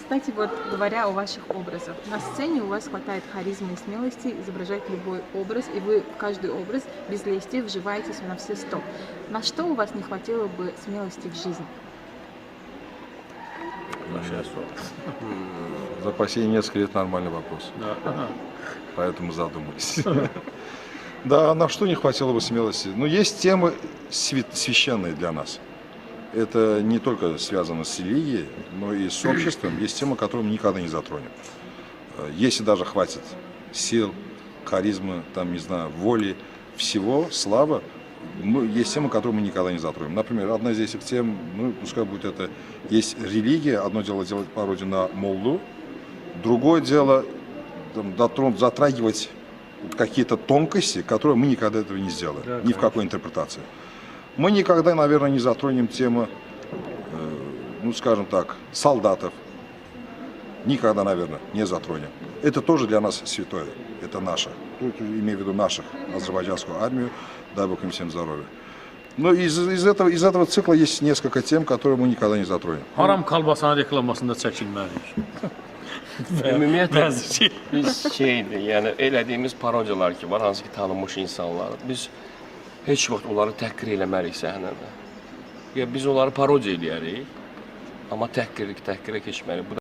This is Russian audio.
Кстати, вот говоря о ваших образах, на сцене у вас хватает харизмы и смелости изображать любой образ, и вы в каждый образ без лести вживаетесь на все 100. На что у вас не хватило бы смелости в жизни? За последние несколько лет нормальный вопрос. Да. Поэтому задумались. Да, на что не хватило бы смелости? Ну, есть темы священные для нас. Это не только связано с религией, но и с обществом. Есть темы, которые мы никогда не затронем. Если даже хватит сил, харизмы, там, не знаю, воли, всего, славы, есть темы, которые мы никогда не затронем. Например, одна из этих тем, ну, пускай будет это, есть религия, одно дело делать пародию на моллу, другое дело затрагивать какие-то тонкости, которые мы никогда этого не сделаем, Да, ни в какой интерпретации. Мы никогда, наверное, не затронем тему, ну, скажем так, солдатов. Никогда, наверное, не затронем. Это тоже для нас святое, это наше. Тут имею в виду наших, азербайджанскую армию, дай Бог им всем здоровья. Но из этого цикла есть несколько тем, которые мы никогда не затронем. Haram kalbasana reklamasında çəkilməliyik. Ümumiyyətlə Bəzi şey. biz şeydir, yəni elədiyimiz parodiyalar ki var, hansı ki tanınmış insanlar. Biz heç vaxt onları təhqir eləmərik səhnədə. Ya biz onları parodiya eləyərik, amma təhqirə keçmərik.